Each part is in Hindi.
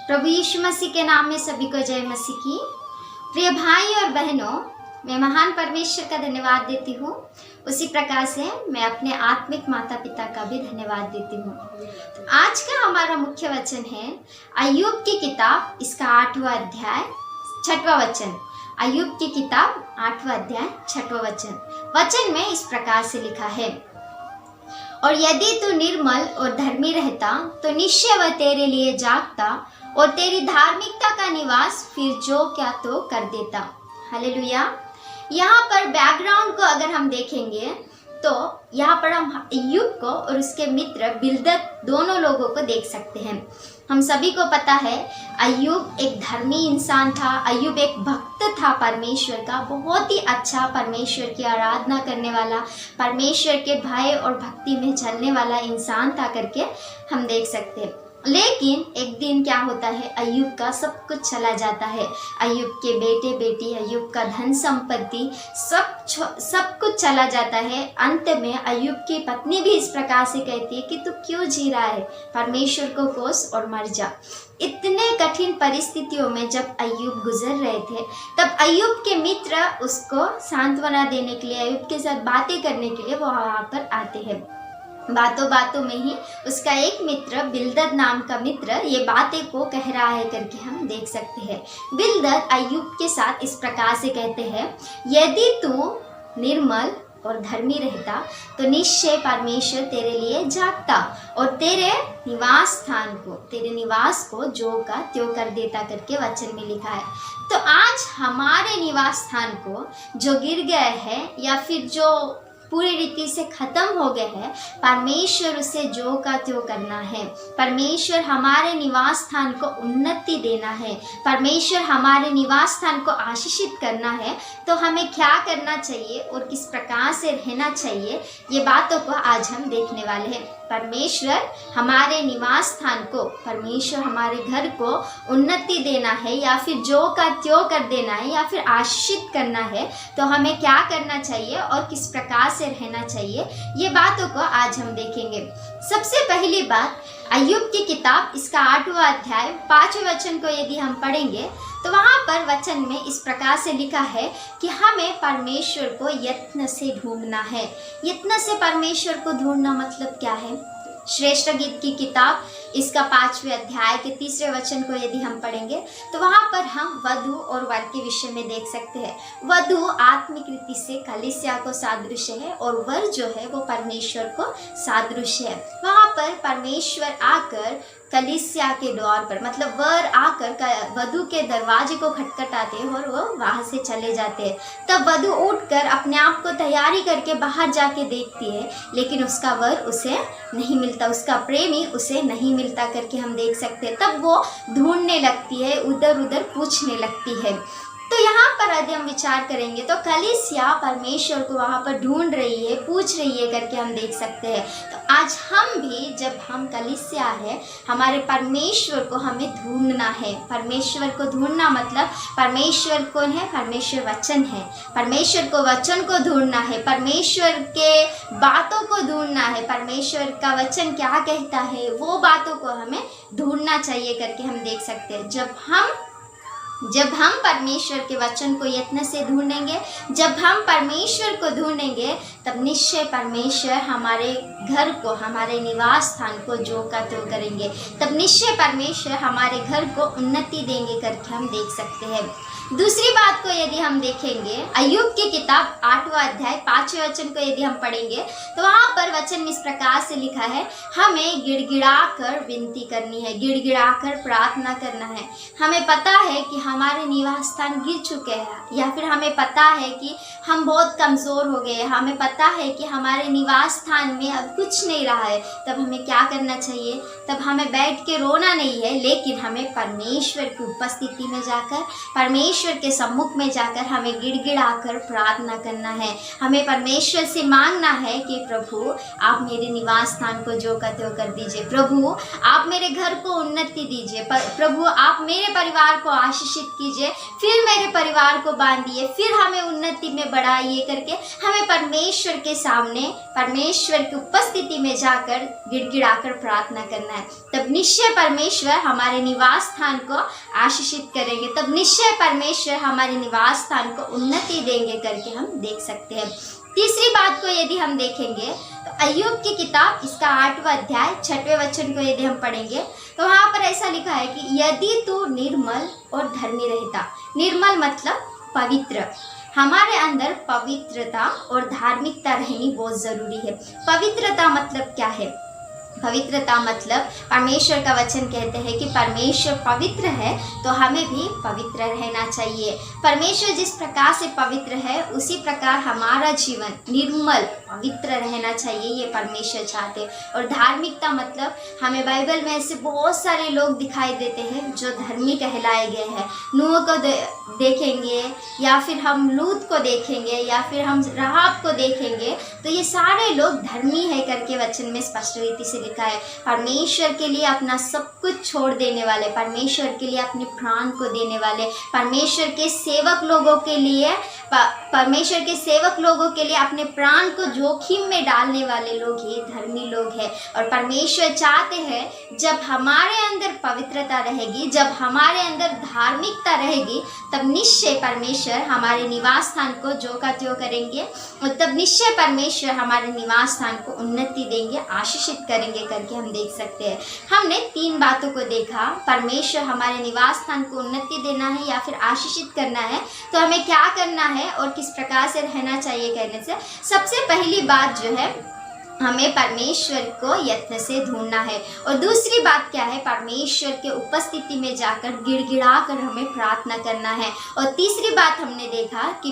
प्रभु यीशु मसीह के नाम में सभी को जय मसीह की। प्रिय भाई और बहनों, मैं महान परमेश्वर का धन्यवाद देती हूँ। उसी प्रकार से मैं अपने आत्मिक माता पिता का भी धन्यवाद देती हूँ। आज का हमारा मुख्य वचन है अय्यूब की किताब, इसका 8वां अध्याय 6वां वचन। अय्यूब की किताब 8वां अध्याय 6वां वचन। वचन में इस प्रकार से लिखा है, और यदि तू निर्मल और धर्मी रहता तो निश्चय वह तेरे लिए जागता और तेरी धार्मिकता का निवास फिर जो क्या तो कर देता। हालेलुया। यहाँ पर बैकग्राउंड को अगर हम देखेंगे तो यहाँ पर हम अय्यूब को और उसके मित्र बिल्दद दोनों लोगों को देख सकते हैं। हम सभी को पता है अय्यूब एक धर्मी इंसान था। अय्यूब एक भक्त था परमेश्वर का, बहुत ही अच्छा परमेश्वर की आराधना करने वाला, परमेश्वर के भय और भक्ति में चलने वाला इंसान था करके हम देख सकते हैं। लेकिन एक दिन क्या होता है, अय्यूब का सब कुछ चला जाता है। अय्यूब के बेटे बेटी, अय्यूब का धन संपत्ति सब कुछ चला जाता है। अंत में अय्यूब की पत्नी भी इस प्रकार से कहती है कि तू क्यों जी रहा है, परमेश्वर को कोस और मर जा। इतने कठिन परिस्थितियों में जब अय्यूब गुजर रहे थे, तब अय्यूब के मित्र उसको सांत्वना देने के लिए, अय्यूब के साथ बातें करने के लिए वो वहाँ पर आते हैं। बातों बातों में ही उसका एक मित्र, बिल्दद नाम का मित्र, ये बातें को कह रहा है करके हम देख सकते हैं। बिल्दद अय्यूब के साथ इस प्रकार से कहते हैं, यदि तू निर्मल और धर्मी रहता तो निश्चय परमेश्वर तेरे लिए जागता और तेरे निवास को जो का त्यों कर देता करके वचन में लिखा है। तो आज हमारे निवास स्थान को जो गिर गए हैं या फिर जो पूरी रीति से खत्म हो गए हैं, परमेश्वर उसे जो का त्यों करना है। परमेश्वर हमारे निवास स्थान को उन्नति देना है, परमेश्वर हमारे निवास स्थान को आशीषित करना है। तो हमें क्या करना चाहिए और किस प्रकार से रहना चाहिए, ये बातों को आज हम देखने वाले हैं। परमेश्वर हमारे निवास स्थान को, परमेश्वर हमारे घर को उन्नति देना है या फिर जो का त्यों कर देना है या फिर आशीषित करना है, तो हमें क्या करना चाहिए और किस प्रकार से रहना चाहिए, ये बातों को आज हम देखेंगे। सबसे पहली बात, अय्यूब की किताब, इसका 8वां अध्याय 5वें वचन को यदि हम पढ़ेंगे तो वहाँ पर वचन में इस प्रकार से लिखा है कि हमें परमेश्वर को यत्न से ढूंढना है। यत्न से परमेश्वर को ढूंढना मतलब क्या है? श्रेष्ठ गीत की किताब, इसका 5वें अध्याय के 3रे वचन को यदि हम पढ़ेंगे तो वहाँ पर हम वधु और वर के विषय में देख सकते हैं। वधु आत्मिक रीति से कलीसिया को सादृश्य है और वर जो है वो परमेश्वर को सादृश्य है। वहाँ पर परमेश्वर आकर कलीसिया के द्वार पर, मतलब वर आकर वधु के दरवाजे को खटखटाते हैं और वो वहाँ से चले जाते हैं। तब वधु उठकर अपने आप को तैयारी करके बाहर जाके देखती है, लेकिन उसका वर उसे नहीं मिलता, उसका प्रेमी उसे नहीं मिलता करके हम देख सकते हैं। तब वो ढूंढने लगती है, उधर उधर पूछने लगती है। तो यहाँ पर यदि हम विचार करेंगे तो कलीसिया परमेश्वर को वहाँ पर ढूंढ रही है, पूछ रही है करके हम देख सकते हैं। तो आज हम भी, जब हम कलीसिया है, हमारे परमेश्वर को हमें ढूंढना है। परमेश्वर को ढूंढना मतलब परमेश्वर कौन है? परमेश्वर वचन है। परमेश्वर को वचन को ढूंढना है, परमेश्वर के बातों को ढूंढना है, परमेश्वर का वचन क्या कहता है वो बातों को हमें ढूंढना चाहिए करके हम देख सकते हैं। जब हम परमेश्वर के वचन को यत्न से ढूंढेंगे, जब हम परमेश्वर को ढूंढेंगे, तब निश्चय परमेश्वर हमारे घर को, हमारे निवास स्थान को जो का त्यों करेंगे। तब निश्चय परमेश्वर हमारे घर को उन्नति देंगे करके हम देख सकते हैं। दूसरी बात को यदि हम देखेंगे, अय्यूब की किताब 8वां अध्याय 5वें वचन को यदि हम पढ़ेंगे तो वहाँ पर वचन में इस प्रकार से लिखा है, हमें गिड़गिड़ा कर विनती करनी है, गिड़गिड़ा कर प्रार्थना करना है। हमें पता है कि हमारे निवास स्थान गिर चुके हैं या फिर हमें पता है कि हम बहुत कमज़ोर हो गए, हमें पता है कि हमारे निवास स्थान में अब कुछ नहीं रहा है। तब हमें क्या करना चाहिए? तब हमें बैठ के रोना नहीं है, लेकिन हमें परमेश्वर की उपस्थिति में जाकर, परमेश्वर के सम्मुख में जाकर हमें गिड़गिड़ाकर प्रार्थना करना है। हमें परमेश्वर से मांगना है कि प्रभु आप मेरे निवास स्थान को जो का त्यों कर दीजिए, प्रभु आप मेरे घर को उन्नति दीजिए, प्रभु आप मेरे परिवार को आशीषित कीजिए, फिर मेरे परिवार को बांधिए, फिर हमें उन्नति में बढ़ाइए करके हमें परमेश्वर के सामने, परमेश्वर की उपस्थिति में जाकर गिड़गिड़ाकर प्रार्थना करना है। तब निश्चय परमेश्वर हमारे निवास स्थान को आशीषित करेंगे, तब निश्चय परमेश्वर हमारे निवास स्थान को उन्नति देंगे करके हम देख सकते हैं। तीसरी बात को यदि हम देखेंगे तो अय्यूब की किताब इसका 8वां अध्याय 6वें वचन को यदि हम पढ़ेंगे तो वहाँ पर ऐसा लिखा है कि यदि तू निर्मल और धर्मी रहता। निर्मल मतलब पवित्र। हमारे अंदर पवित्रता और धार्मिकता रहनी बहुत ज़रूरी है। पवित्रता मतलब क्या है? पवित्रता मतलब परमेश्वर का वचन कहते हैं कि परमेश्वर पवित्र है तो हमें भी पवित्र रहना चाहिए। परमेश्वर जिस प्रकार से पवित्र है उसी प्रकार हमारा जीवन निर्मल पवित्र रहना चाहिए, ये परमेश्वर चाहते हैं। और धार्मिकता मतलब हमें बाइबल में ऐसे बहुत सारे लोग दिखाई देते हैं जो धर्मी कहलाए गए हैं। नूह को देखेंगे या फिर हम लूत को देखेंगे या फिर हम राहाब को देखेंगे तो ये सारे लोग धर्मी है करके वचन में स्पष्ट रीति से लिखा है। परमेश्वर के लिए अपना सब कुछ छोड़ देने वाले, परमेश्वर के लिए अपने प्राण को देने वाले, परमेश्वर के सेवक लोगों के लिए अपने प्राण को जोखिम में डालने वाले लोग ही धर्मी लोग हैं। और परमेश्वर चाहते हैं जब हमारे अंदर पवित्रता रहेगी, जब हमारे अंदर धार्मिकता रहेगी, तब निश्चय परमेश्वर हमारे निवास स्थान को जो का त्यों करेंगे और तब निश्चय परमेश्वर हमारे निवास स्थान को उन्नति देंगे, आशीषित करेंगे करके हम देख सकते हैं। हमने 3 बातों को देखा। परमेश्वर हमारे निवास स्थान को उन्नति देना है या फिर आशीषित करना है तो हमें क्या करना है और किस प्रकार से रहना चाहिए कहने से सबसे पहली बात जो है हमें परमेश्वर को यत्न से ढूंढना है। और दूसरी बात क्या है? परमेश्वर के उपस्थिति में जाकर गिड़गिड़ा कर हमें प्रार्थना करना है। और तीसरी बात हमने देखा कि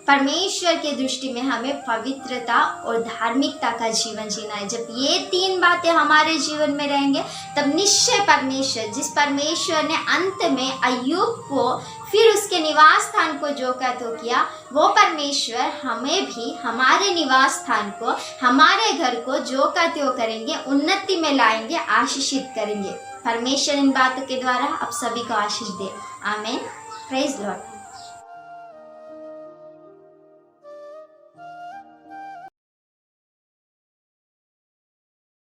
परमेश्वर के दृष्टि में हमें पवित्रता और धार्मिकता का जीवन जीना है। जब ये 3 बातें हमारे जीवन में रहेंगे तब निश्चय परमेश्वर, जिस परमेश्वर ने अंत में अय्यूब को फिर उसके निवास स्थान को जो का तो किया, वो परमेश्वर हमें भी हमारे निवास स्थान को, हमारे घर को जो का त्यों करेंगे, उन्नति में लाएंगे, आशीषित करेंगे। परमेश्वर इन बातों के द्वारा आप सभी को आशीष दे। आमीन। Praise Lord.